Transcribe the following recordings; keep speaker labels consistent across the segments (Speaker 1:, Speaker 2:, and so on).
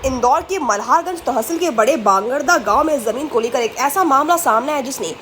Speaker 1: इंदौर के मल्हारगंज तहसील के बड़े बांगरदा गांव में जमीन को लेकर एक ऐसा मामला सामने आया जिसने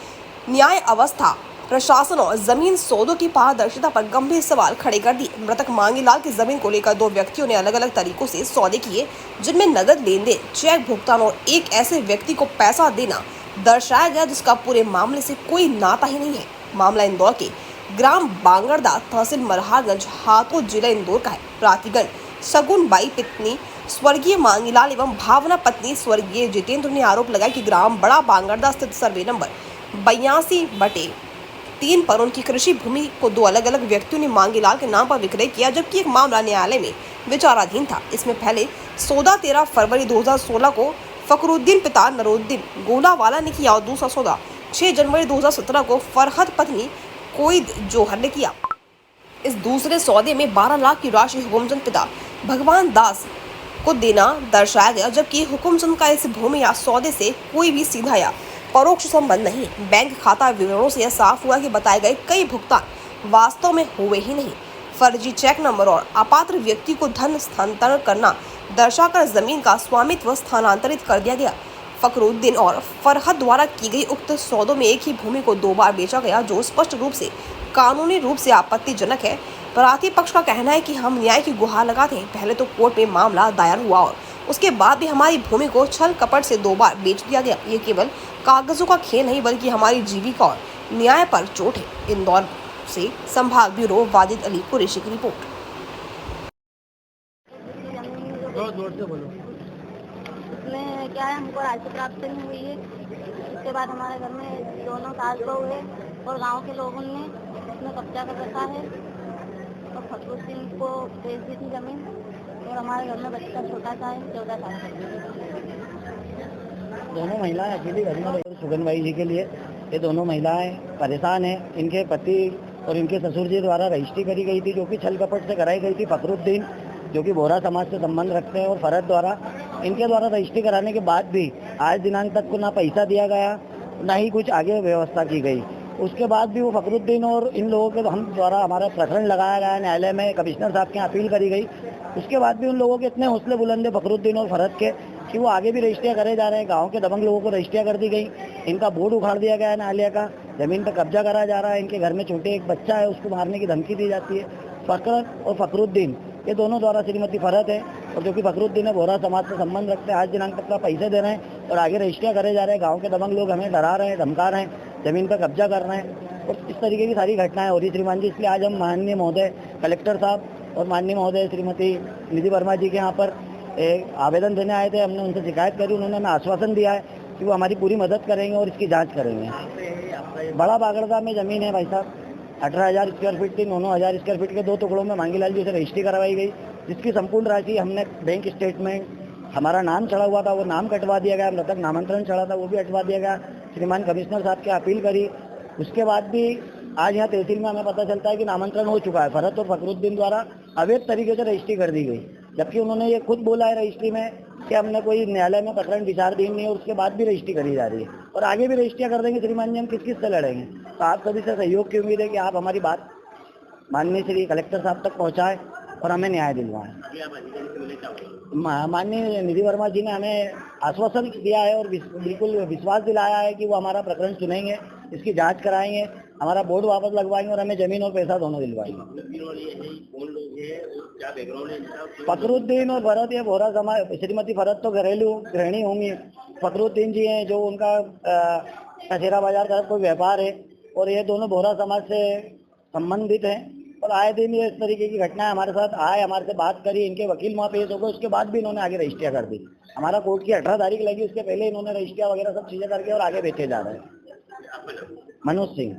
Speaker 1: न्याय अवस्था, प्रशासन और जमीन सौदों की पारदर्शिता पर गंभीर सवाल खड़े कर दिए। मृतक मांगीलाल की जमीन को लेकर दो व्यक्तियों ने अलग अलग तरीकों से सौदे किए, जिनमें नगद लेन देन, चेक भुगतान और एक ऐसे व्यक्ति को पैसा देना दर्शाया गया जिसका पूरे मामले से कोई नाता ही नहीं है। मामला इंदौर के ग्राम बांगरदा, तहसील मल्हारगंज, हाथोद, जिला इंदौर का है। प्रातिगण सगुन बाई पत्नी स्वर्गीय मांगीलाल एवं भावना पत्नी स्वर्गीय जितेंद्र ने आरोप लगाया कि ग्राम बड़ा बांगरदा स्थित सर्वे नंबर 82/3 पर उनकी कृषि भूमि को दो अलग अलग व्यक्तियों ने मांगीलाल के नाम पर विक्रय किया, जबकि एक मामला न्यायालय में विचाराधीन था। इसमें पहले सौदा 13 फरवरी 2016 को फकरुद्दीन पिता नरूद्दीन गोलावाला ने किया और दूसरा सौदा 6 जनवरी 2017 को फरहद पत्नी कोईद जोहर ने किया। इस दूसरे सौदे में 12 लाख की राशि हुकुमचंद पिता भगवान दास को देना दर्शाया गया, जबकि हुकुमचंद का इस भूमि या सौदे से कोई भी सीधा या परोक्ष संबंध नहीं। बैंक खाता विवरणों से यह साफ हुआ कि बताए गए कई भुगतान वास्तव में हुए ही नहीं। फर्जी चेक नंबर और अपात्र व्यक्ति को धन स्थानांतरण करना दर्शाकर जमीन का स्वामित्व स्थानांतरित कर दिया गया। फकरुद्दीन और फरहद द्वारा की गई उक्त सौदों में एक ही भूमि को 2 बार बेचा गया, जो स्पष्ट रूप से कानूनी रूप से आपत्तिजनक है। पराधी पक्ष का कहना है कि हम न्याय की गुहार लगाते हैं। पहले तो कोर्ट में मामला दायर हुआ और उसके बाद भी हमारी भूमि को छल कपट से 2 बार बेच दिया गया। ये केवल कागजों का खेल नहीं बल्कि हमारी जीविका और न्याय पर चोट है। इंदौर से संभाग ब्यूरो वाजिद अली कुरैशी की रिपोर्ट।
Speaker 2: इसमें क्या है, हमको राशि प्राप्त नहीं हुई है। इसके बाद हमारे घर में दोनों सास बहू है और गांव के लोगों ने इसमें कब्जा कर रखा है और फकरुद्दीन को बेच दी थी जमीन। और हमारे घर में बच्चा छोटा सा है, 14 साल का।
Speaker 3: दोनों महिलाएं अकेली घर में सुगन बाई जी के लिए ये दोनों महिलाएं परेशान हैं। इनके पति और इनके ससुर जी द्वारा रजिस्ट्री करी गई थी, जो कि छल कपट से कराई गई थी। फकरुद्दीन जो कि बोरा समाज से संबंध रखते हैं और फरहद द्वारा इनके द्वारा रजिस्ट्री कराने के बाद भी आज दिनांक तक को ना पैसा दिया गया, ना ही कुछ आगे व्यवस्था की गई। उसके बाद भी वो फकरुद्दीन और इन लोगों के हम द्वारा हमारा प्रकरण लगाया गया न्यायालय में, कमिश्नर साहब के अपील करी गई। उसके बाद भी उन लोगों के इतने हौसले बुलंद है फकरुद्दीन और फरहद के कि वो आगे भी रजिस्ट्रियाँ करे जा रहे हैं। गाँव के दबंग लोगों को रजिस्ट्रियाँ कर दी गई, इनका बोर्ड उखाड़ दिया गया है न्यायालय का, जमीन पर कब्जा करा जा रहा है। इनके घर में छोटे एक बच्चा है, उसको मारने की धमकी दी जाती है। फकरत और फकरुद्दीन ये दोनों द्वारा श्रीमती फरहद है और जो कि फकरुद्दीन है बोरा समाज से संबंध रखते हैं, आज दिनांक तक का पैसे दे रहे हैं और आगे रजिस्ट्रियाँ करे जा रहे हैं। गांव के दबंग लोग हमें डरा रहे हैं, धमका रहे हैं, जमीन पर कब्जा कर रहे हैं और इस तरीके की सारी घटनाएं हो रही श्रीमान जी। इसलिए आज हम माननीय महोदय कलेक्टर साहब और माननीय महोदय श्रीमती निधि वर्मा जी के यहाँ पर एक आवेदन देने आए थे। हमने उनसे शिकायत करी, उन्होंने हमें आश्वासन दिया है कि वो हमारी पूरी मदद करेंगे और इसकी जाँच करेंगे। बड़ा बागड़दा में ज़मीन है भाई साहब, 18,000 स्क्वायर फीट थी। 9,000 स्क्वायर फीट के 2 टुकड़ों में मांगीलाल जी से रजिस्ट्री करवाई गई, जिसकी संपूर्ण राशि हमने बैंक स्टेटमेंट हमारा नाम चढ़ा हुआ था, वो नाम कटवा दिया गया। मृतक नामांतरण चढ़ा था, वो भी हटवा दिया गया। श्रीमान कमिश्नर साहब की अपील करी, उसके बाद भी आज यहाँ तहसील में हमें पता चलता है कि नामांतरण हो चुका है। फरहद और फकरुद्दीन द्वारा अवैध तरीके से रजिस्ट्री कर दी गई, जबकि उन्होंने ये खुद बोला है रजिस्ट्री में कि हमने कोई न्यायालय में प्रकरण विचाराधीन नहीं है और उसके बाद भी रजिस्ट्री करी जा रही है और आगे भी रजिस्ट्रियाँ कर देंगे। श्रीमान जी हम किस से लड़ेंगे? तो आप सभी से सहयोग की उम्मीद है कि आप हमारी बात माननीय श्री कलेक्टर साहब तक पहुँचाएं और हमें न्याय दिलवाएं। माननीय निधि वर्मा जी ने हमें आश्वासन दिया है और बिल्कुल विश्वास दिलाया है कि वो हमारा प्रकरण सुनेंगे, इसकी जांच कराएंगे, हमारा बोर्ड वापस लगवाएंगे और हमें जमीन और पैसा दोनों दिलवाएंगे। फकरुद्दीन और फरहद ये बोरा समाज, श्रीमती फरहद तो घरेलू गृहिणी होंगी, फकरुद्दीन जी हैं जो उनका कचेरा बाजार का कोई व्यापार है और ये दोनों बोरा समाज से संबंधित हैं। और आए दिन ये इस तरीके की घटनाएं हमारे साथ आए, हमारे से बात करी, इनके वकील वहाँ पेश हो गए, उसके बाद भी इन्होंने आगे रजिस्ट्रियाँ कर दी। हमारा कोर्ट की 18 तारीख लगी, उसके पहले इन्होंने रजिस्ट्रियाँ वगैरह सब चीज़ें करके और आगे बेचे जा रहे हैं। मनोज सिंह।